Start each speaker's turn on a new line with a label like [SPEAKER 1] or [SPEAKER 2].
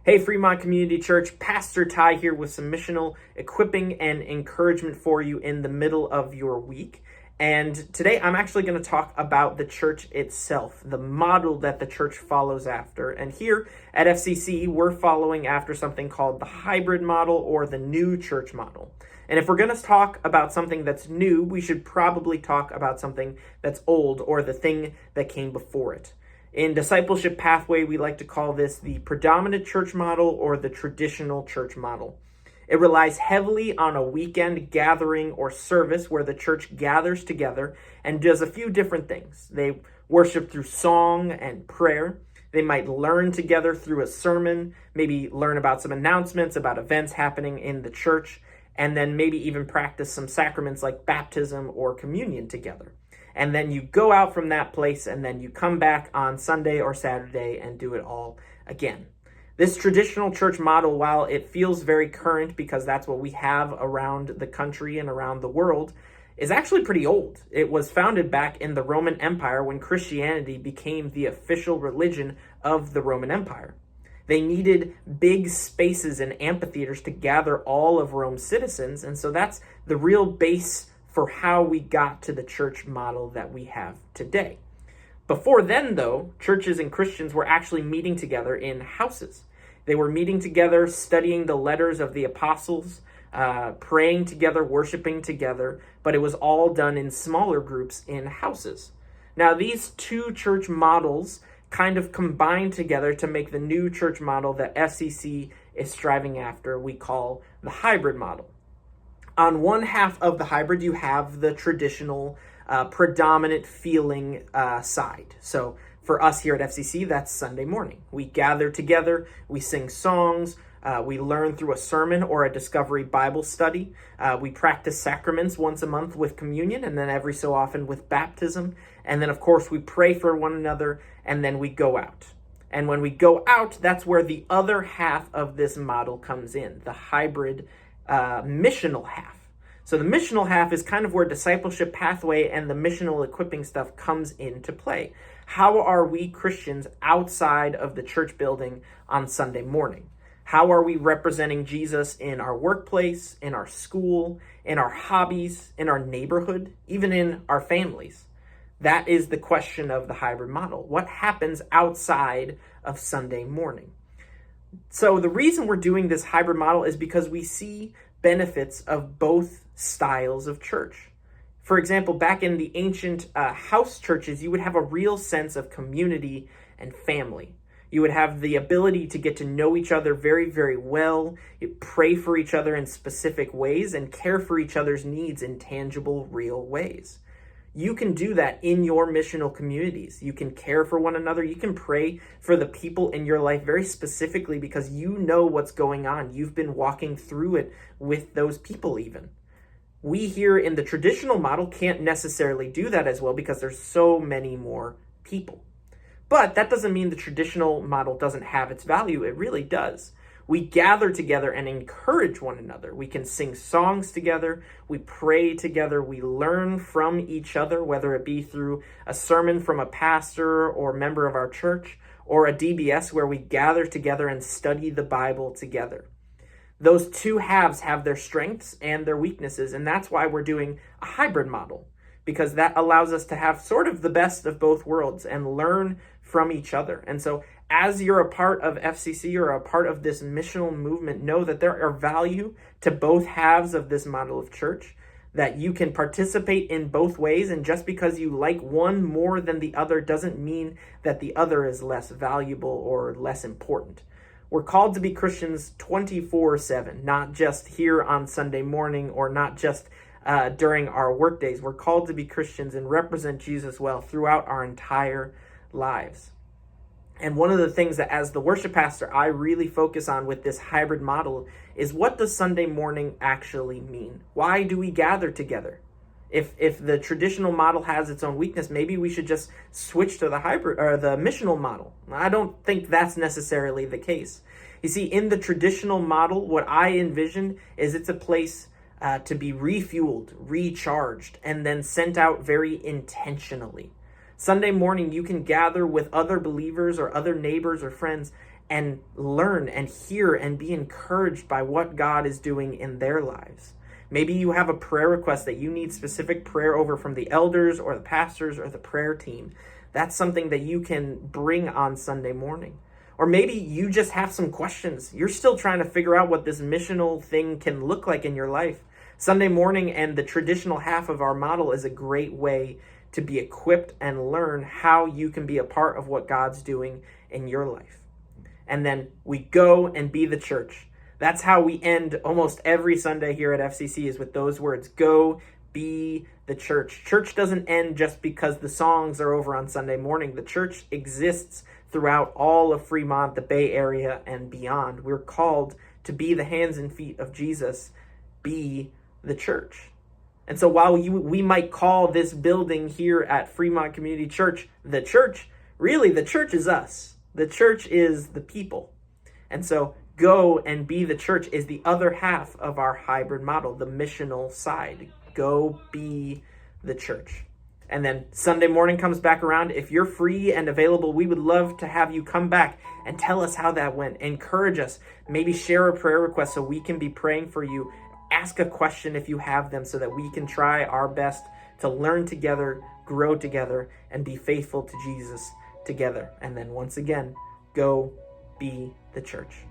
[SPEAKER 1] Hey, Fremont.Church, Pastor Ty here with some missional equipping and encouragement for you in the middle of your week. And today I'm actually going to talk about the church itself, the model that the church follows after. And here at FCC, we're following after something called the hybrid model or the new church model. And if we're going to talk about something that's new, we should probably talk about something that's old or the thing that came before it. In Discipleship Pathway, we like to call this the predominant church model or the traditional church model. It relies heavily on a weekend gathering or service where the church gathers together and does a few different things. They worship through song and prayer. They might learn together through a sermon, maybe learn about some announcements about events happening in the church, and then maybe even practice some sacraments like baptism or communion together. And then you go out from that place and then you come back on Sunday or Saturday and do it all again. This traditional church model, while it feels very current because that's what we have around the country and around the world, is actually pretty old. It was founded back in the Roman Empire when Christianity became the official religion of the Roman Empire. They needed big spaces and amphitheaters to gather all of Rome's citizens, and so that's the real base for how we got to the church model that we have today. Before then, though, churches and Christians were actually meeting together in houses. They were meeting together, studying the letters of the apostles, praying together, worshiping together, but it was all done in smaller groups in houses. Now, these two church models kind of combine together to make the new church model that FCC is striving after, we call the hybrid model. On one half of the hybrid, you have the traditional predominant feeling side. So for us here at FCC, that's Sunday morning. We gather together, we sing songs, we learn through a sermon or a discovery Bible study. We practice sacraments once a month with communion, and then every so often with baptism. And then, of course, we pray for one another, and then we go out. And when we go out, that's where the other half of this model comes in, the hybrid missional half. So the missional half is kind of where Discipleship Pathway and the missional equipping stuff comes into play. How are we Christians outside of the church building on Sunday morning? How are we representing Jesus in our workplace, in our school, in our hobbies, in our neighborhood, even in our families? That is the question of the hybrid model. What happens outside of Sunday morning? So the reason we're doing this hybrid model is because we see benefits of both styles of church. For example, back in the ancient house churches, you would have a real sense of community and family. You would have the ability to get to know each other very, very well, pray for each other in specific ways, and care for each other's needs in tangible, real ways. You can do that in your missional communities. You can care for one another. You can pray for the people in your life very specifically because you know what's going on. You've been walking through it with those people even. We here in the traditional model can't necessarily do that as well because there's so many more people. But that doesn't mean the traditional model doesn't have its value. It really does. We gather together and encourage one another. We can sing songs together. We pray together. We learn from each other, whether it be through a sermon from a pastor or member of our church, or a DBS where we gather together and study the Bible together. Those two halves have their strengths and their weaknesses, and that's why we're doing a hybrid model, because that allows us to have sort of the best of both worlds and learn from each other. And so as you're a part of FCC or a part of this missional movement, know that there are value to both halves of this model of church, that you can participate in both ways. And just because you like one more than the other doesn't mean that the other is less valuable or less important. We're called to be Christians 24/7, not just here on Sunday morning or not just during our work days. We're called to be Christians and represent Jesus well throughout our entire lives. And one of the things that as the worship pastor, I really focus on with this hybrid model is, what does Sunday morning actually mean? Why do we gather together? If the traditional model has its own weakness, maybe we should just switch to the hybrid or the missional model. I don't think that's necessarily the case. You see, in the traditional model, what I envision is it's a place to be refueled, recharged, and then sent out very intentionally. Sunday morning, you can gather with other believers or other neighbors or friends and learn and hear and be encouraged by what God is doing in their lives. Maybe you have a prayer request that you need specific prayer over from the elders or the pastors or the prayer team. That's something that you can bring on Sunday morning. Or maybe you just have some questions. You're still trying to figure out what this missional thing can look like in your life. Sunday morning and the traditional half of our model is a great way to be equipped and learn how you can be a part of what God's doing in your life. And then we go and be the church. That's how we end almost every Sunday here at FCC, is with those words, go be the church. Church doesn't end just because the songs are over on Sunday morning. The church exists throughout all of Fremont, the Bay Area, and beyond. We're called to be the hands and feet of Jesus, be the church. And so while we might call this building here at Fremont Community Church the church, really the church is us. The church is the people. And so go and be the church is the other half of our hybrid model, the missional side. Go be the church. And then Sunday morning comes back around. If you're free and available, we would love to have you come back and tell us how that went. Encourage us. Maybe share a prayer request so we can be praying for you. Ask a question if you have them so that we can try our best to learn together, grow together, and be faithful to Jesus together. And then once again, go be the church.